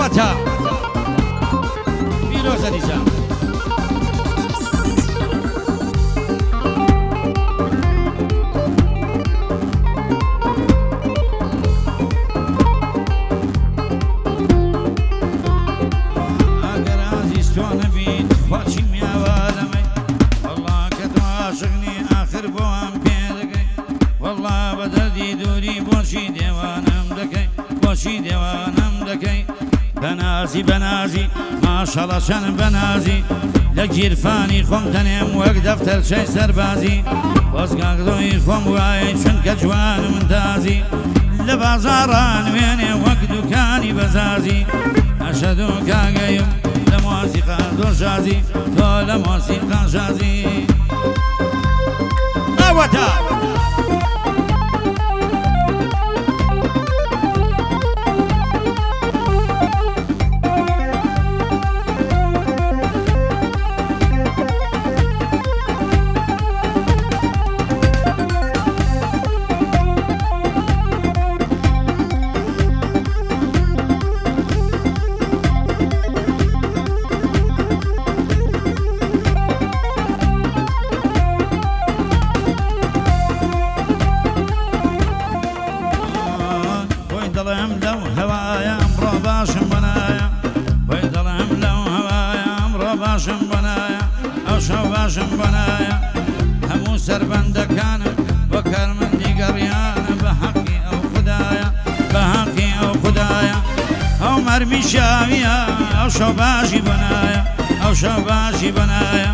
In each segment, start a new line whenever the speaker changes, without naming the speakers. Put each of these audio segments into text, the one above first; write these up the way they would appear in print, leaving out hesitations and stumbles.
ئەوەتە پیرۆزە دیسان
بەنازی بەنازی ماشەڵە چەند بەنازی لە گیرفانی خۆم دەنێم وەک دەفتەر چەی سەربازی خۆزگاگدۆی خۆم وایە چونکە جوانم مندازی لە بازاڕان وێنێ وەک دوکانی بەزازی ئەشەدو کاگەیم لە مۆسیقا زۆر ژازی تۆ لە مۆسیقا ژازی
ئەوەتە
باشم بەنایە هەموو سەربەندەکانم بە کارمەندی گەڕیانە بە حەقی ئەو خوددایە بە حەقی ئەو خوددایە ئەو مەرمی شاویە ئەو شەو باشی بەنایە ئەو شەو باشی بەنایە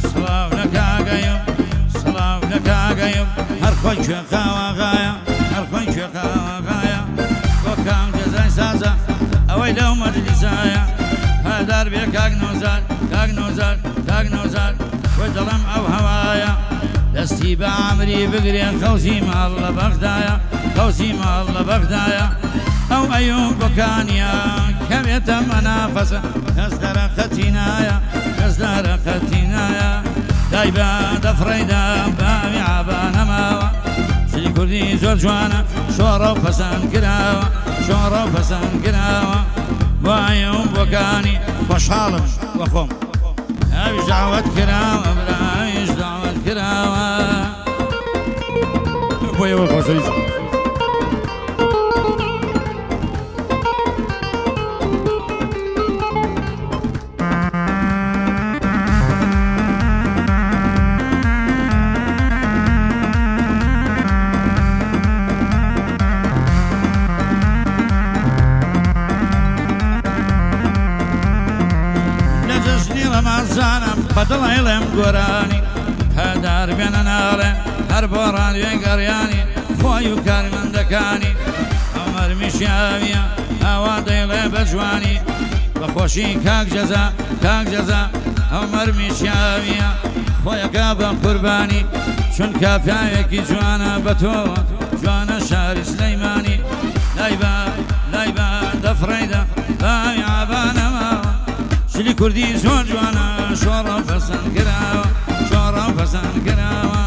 سڵاو لە کاگەیم سڵاو لە کاگەیم هەر خۆی کوێ خاواغایە هەر خۆی کوێ خاواغایە بۆ کام جەزای سازە ئەوەی لەو مەجلیسایە هەدار بێ کاک نۆزار کاک نۆزار کاک نۆزار وەی دڵم ئەو هەوایە دەستی بە عامری بگرێن خەوزی ماڵ لە بەغدایە خەوزی ماڵ لە بەغدایە ئەو ئەیوب بۆکانیە کەوێتە مەنافەسە کەس دەرەقەتی نایە کەس دەرەقەتی نایە دای بە دەفڕەیدا باوی عابانەماوە شری کوردی زۆر جوانە شۆڕە و پەسەند کراوە شۆڕە و پەسەند کراوە بۆ ئەیوب بۆکانی خۆشحاڵم وە خۆم ئەویش داوەت کراوە برایش داوەت کراوە
بۆیەوە خۆشەویست
بەدڵ هێڵێم گۆرانی هەدار بێنە ناڵێ هەر بۆ ڕادوێ گەڕیانی خۆی و کارمەندەکانی ئەو مەرمیشیاویە ئاوا دەیڵێ بە جوانی بەخۆشی کاک جەزا کاک جەزا ئەو مەرمیشیاویە خۆیەکە بە قوربانی چونکە پیاوێکی جوانە بە تۆ جوانە شاری سلەیمانی لای بە دەفڕەیدا باوی عابانەماوە شلی کوردی زۆر جوانە شۆڕە و پەسەند کراوە شۆڕە و پەسەند کراوە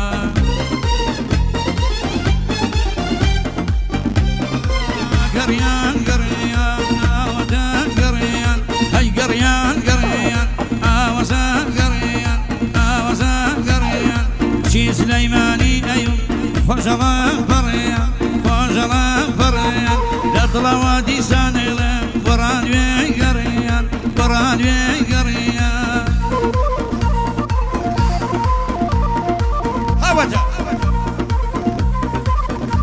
گەڕیان گەڕیان ئاوەتە گەڕیان هەی گەڕیان گەڕیان ئاوەزە گەڕیان ئاوەزە گەڕیان چی سلەیمانی ئەیوب خۆشەڵە فەڕیان خۆشەڵە فەڕیان لە دڵەوە دیسانێڵێ بۆ ڕادوێ گەڕیان بۆ ڕادوێ گەڕیان
ئەوەتە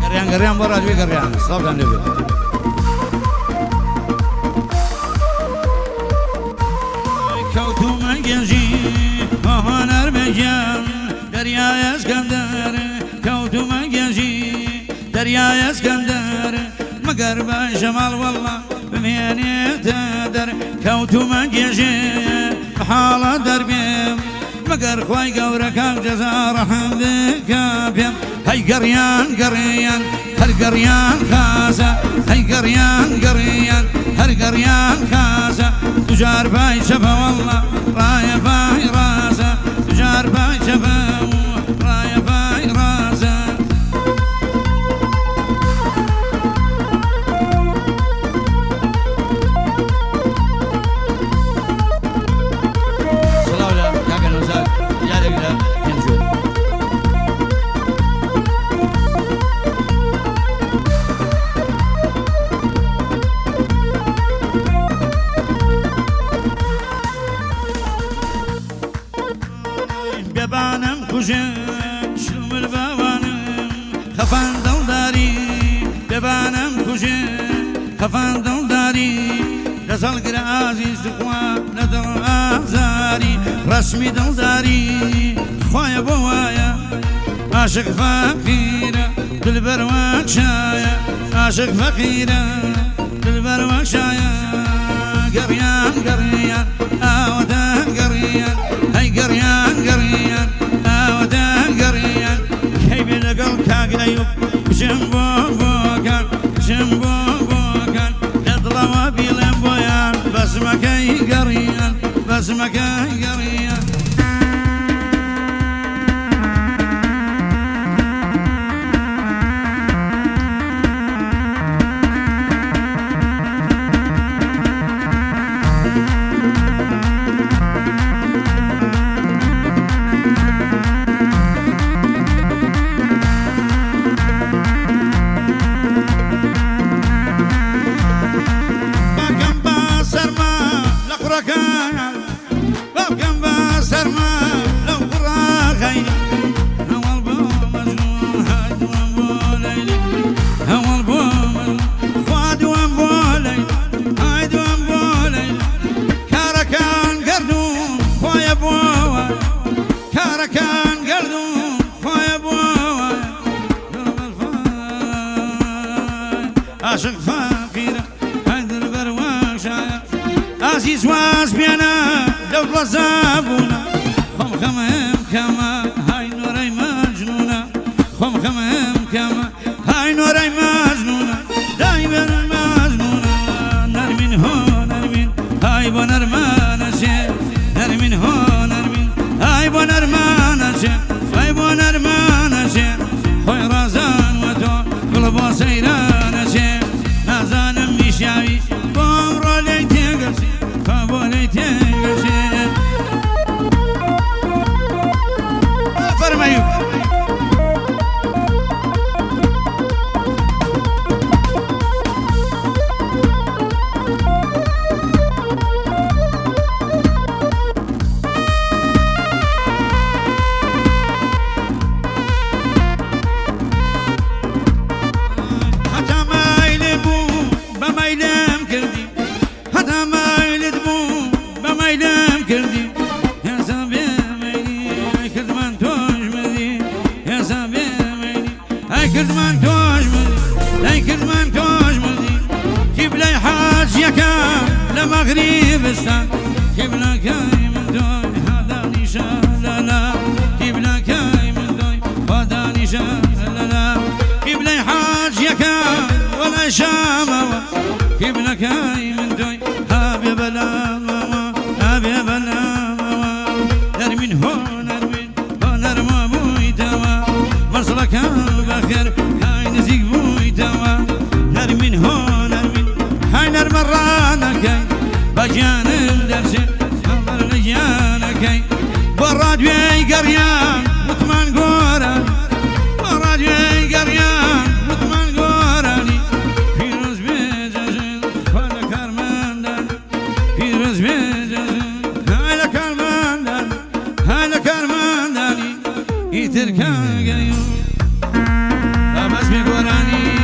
گەڕیان گەڕیان بۆ ڕادوێ گەڕیان سڵاوتان لێبێت کەوتومە گەنجی هۆنەر بەگیان دەریای ئەسکەندەر کەوتومە گەنجی دەریای ئەسکەندەر مەگەر بە ژەماڵ وەڵڵا بمێنێتە دەر کەوتومە گێژێ حاڵە دەربێم مەگەر خوای گەورەکان جەزا ڕەحم بکە پێم هەی گەڕیان گەڕیان هەر گەڕیان خازە هەی گەڕیان گەڕیان هەر گەڕیان خازە دوجار بای چەپە وەڵڵا ڕایە بای ڕازە دوجار بای چەپە ڕایە بای ڕازە كوجن شلوم البوانم خفان دلداري ببانم كوجن خفان دلداري لزل قرازي سخوا لدل آزاري رسمي دلداري خوايا بوايا عاشق فقيرة دلبر وكشايا عاشق فقيرة دلبر وكشايا قريان قريان آودا قريان هاي قريان قريان آودا قريان كيف لقل كاقليوب بشنبو بوكان بشنبو بوكان لطلوا بيلمبويان بس مكاي قريان بس مكاي قريان عاشق فقيرة هيد البرواشايا عزيز واز بينا لو طلزابونا خم خمم كما هاي نوري مجنونة خم خمم كما هاي نوري مجنونة دايما مجنونة نرمين هو نرمين هاي بنرمان شيء نرمين هو نرمين هاي بنرمان شيء هاي بنرمان شيء خوي رازان وتو قلبو سيران شيء نازانم میشاوی بامرو لیتی گرسی بابو لیتی گرسی فرمایو كرمان توج مدي جيب لي حاج يكا لمغربستان جيب لك من دوي هذا نشان لا جيب لك من دوي هذا نشان لا جيب لي حاج يكا ولا شام جيب لك من دوي هابي بلا ماما هابي بلا ماما نرمين هو نرمين هو نرمى بوي توا مصلك البخير هاي نزيق بوي توا نرمين هو نرمين هاي نرمرانكي بجانب درسي نظر لجانكي برادوي قريان مطمن قوراني برادوي قريان مطمن قوراني فيروز بجزن هاي لكرماندان فيروز بجزن هاي لكرماندان هاي لكرمانداني يتركا قيوم لا بس بقراني